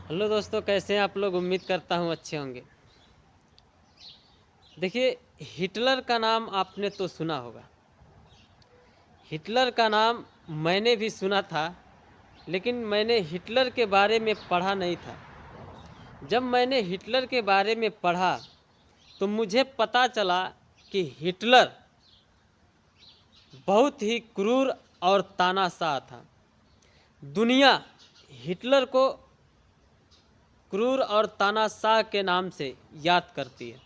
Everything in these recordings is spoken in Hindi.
हेलो दोस्तों, कैसे हैं आप लोग। उम्मीद करता हूँ अच्छे होंगे। देखिए, हिटलर का नाम आपने तो सुना होगा। हिटलर का नाम मैंने भी सुना था, लेकिन मैंने हिटलर के बारे में पढ़ा नहीं था। जब मैंने हिटलर के बारे में पढ़ा तो मुझे पता चला कि हिटलर बहुत ही क्रूर और तानाशाह था। दुनिया हिटलर को क्रूर और तानाशाह के नाम से याद करती है।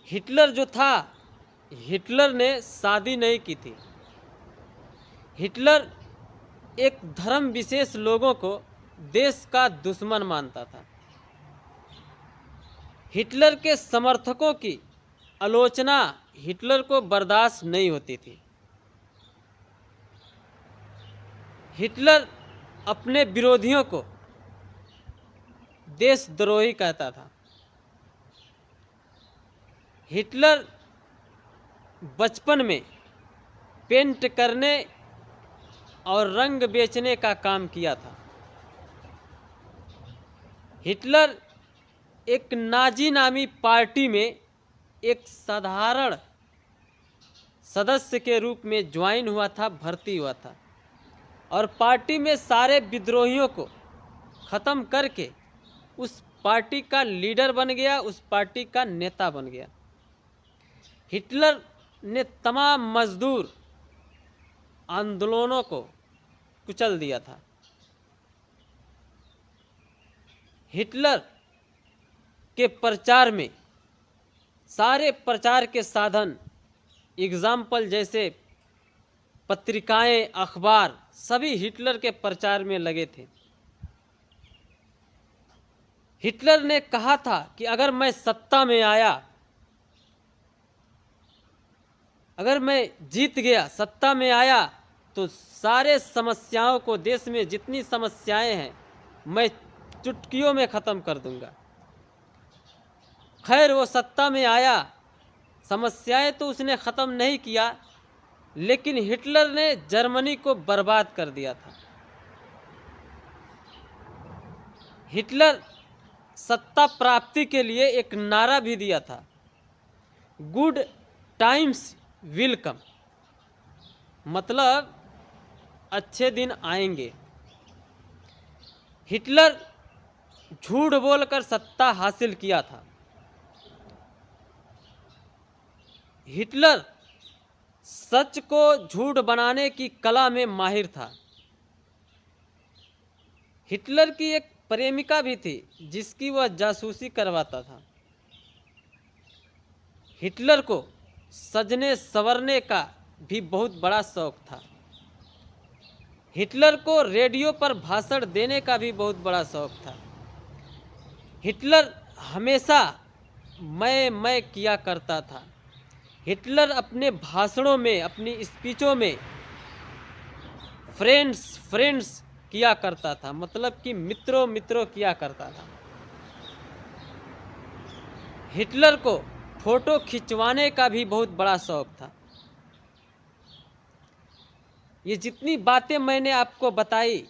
हिटलर जो था, हिटलर ने शादी नहीं की थी। हिटलर एक धर्म विशेष लोगों को देश का दुश्मन मानता था। हिटलर के समर्थकों की आलोचना हिटलर को बर्दाश्त नहीं होती थी। हिटलर अपने विरोधियों को देशद्रोही कहता था। हिटलर बचपन में पेंट करने और रंग बेचने का काम किया था। हिटलर एक नाजी नामी पार्टी में एक साधारण सदस्य के रूप में ज्वाइन हुआ था, भर्ती हुआ था, और पार्टी में सारे विद्रोहियों को ख़त्म करके उस पार्टी का लीडर बन गया, उस पार्टी का नेता बन गया। हिटलर ने तमाम मजदूर आंदोलनों को कुचल दिया था। हिटलर के प्रचार में सारे प्रचार के साधन, एग्जाम्पल जैसे पत्रिकाएं, अखबार, सभी हिटलर के प्रचार में लगे थे। हिटलर ने कहा था कि अगर मैं सत्ता में आया, अगर मैं जीत गया, सत्ता में आया, तो सारे समस्याओं को, देश में जितनी समस्याएं हैं, मैं चुटकियों में ख़त्म कर दूंगा। खैर, वो सत्ता में आया, समस्याएं तो उसने ख़त्म नहीं किया, लेकिन हिटलर ने जर्मनी को बर्बाद कर दिया था। हिटलर सत्ता प्राप्ति के लिए एक नारा भी दिया था, गुड टाइम्स विल कम, मतलब अच्छे दिन आएंगे। हिटलर झूठ बोलकर सत्ता हासिल किया था। हिटलर सच को झूठ बनाने की कला में माहिर था। हिटलर की एक प्रेमिका भी थी जिसकी वह जासूसी करवाता था। हिटलर को सजने संवरने का भी बहुत बड़ा शौक था। हिटलर को रेडियो पर भाषण देने का भी बहुत बड़ा शौक था। हिटलर हमेशा मैं किया करता था। हिटलर अपने भाषणों में, अपनी स्पीचों में फ्रेंड्स किया करता था, मतलब कि मित्रों मित्रों किया करता था। हिटलर को फोटो खिंचवाने का भी बहुत बड़ा शौक था। ये जितनी बातें मैंने आपको बताई,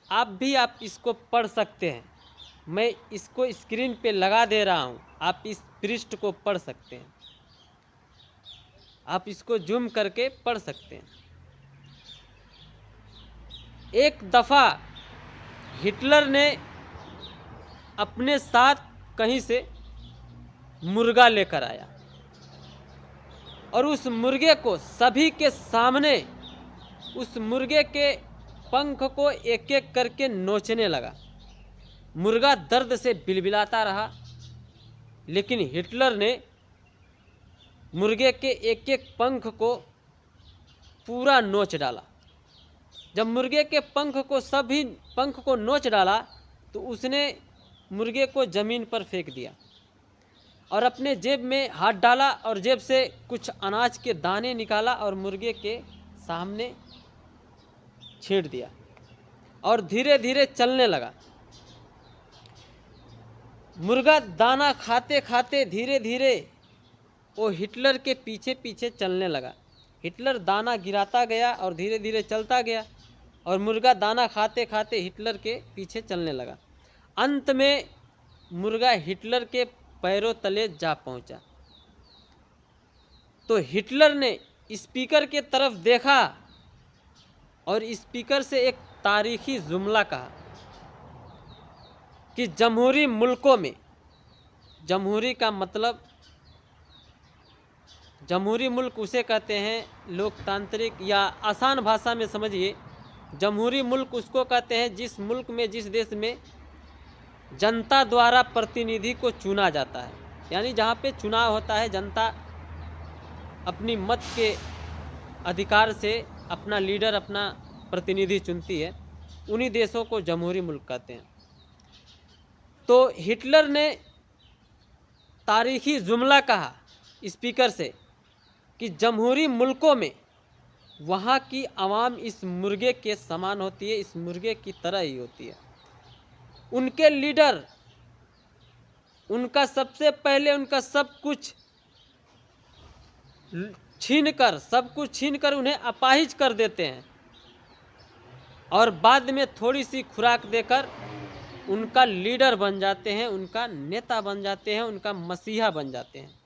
आप इसको पढ़ सकते हैं। मैं इसको स्क्रीन पे लगा दे रहा हूँ, आप इस पृष्ठ को पढ़ सकते हैं, आप इसको जूम करके पढ़ सकते हैं। एक दफ़ा हिटलर ने अपने साथ कहीं से मुर्गा लेकर आया और उस मुर्गे को सभी के सामने, उस मुर्गे के पंख को एक एक करके नोचने लगा। मुर्गा दर्द से बिलबिलाता रहा, लेकिन हिटलर ने मुर्गे के एक एक पंख को पूरा नोच डाला। जब मुर्गे के सभी पंख को नोच डाला तो उसने मुर्गे को ज़मीन पर फेंक दिया और अपने जेब में हाथ डाला और जेब से कुछ अनाज के दाने निकाला और मुर्गे के सामने छेड़ दिया और धीरे धीरे चलने लगा। मुर्गा दाना खाते खाते धीरे धीरे वो हिटलर के पीछे पीछे चलने लगा। हिटलर दाना गिराता गया और धीरे धीरे चलता गया। और मुर्गा दाना खाते खाते हिटलर के पीछे चलने लगा। अंत में मुर्गा हिटलर के पैरों तले जा पहुंचा। तो हिटलर ने स्पीकर के तरफ देखा और स्पीकर से एक तारीखी जुमला कहा कि जमहूरी मुल्कों में, जमहूरी का मतलब, जमहूरी मुल्क उसे कहते हैं लोकतांत्रिक, या आसान भाषा में समझिए, जमहूरी मुल्क उसको कहते हैं जिस मुल्क में, जिस देश में जनता द्वारा प्रतिनिधि को चुना जाता है। यानी जहाँ पे चुनाव होता है, जनता अपनी मत के अधिकार से अपना लीडर, अपना प्रतिनिधि चुनती है, उन्हीं देशों को जमहूरी मुल्क कहते हैं। तो हिटलर ने तारीखी जुमला कहा स्पीकर से कि जमहूरी मुल्कों में वहाँ की आवाम इस मुर्गे के समान होती है, इस मुर्गे की तरह ही होती है। उनके लीडर, उनका सबसे पहले उनका सब कुछ छीन कर उन्हें अपाहिज कर देते हैं और बाद में थोड़ी सी खुराक देकर उनका लीडर बन जाते हैं, उनका नेता बन जाते हैं, उनका मसीहा बन जाते हैं।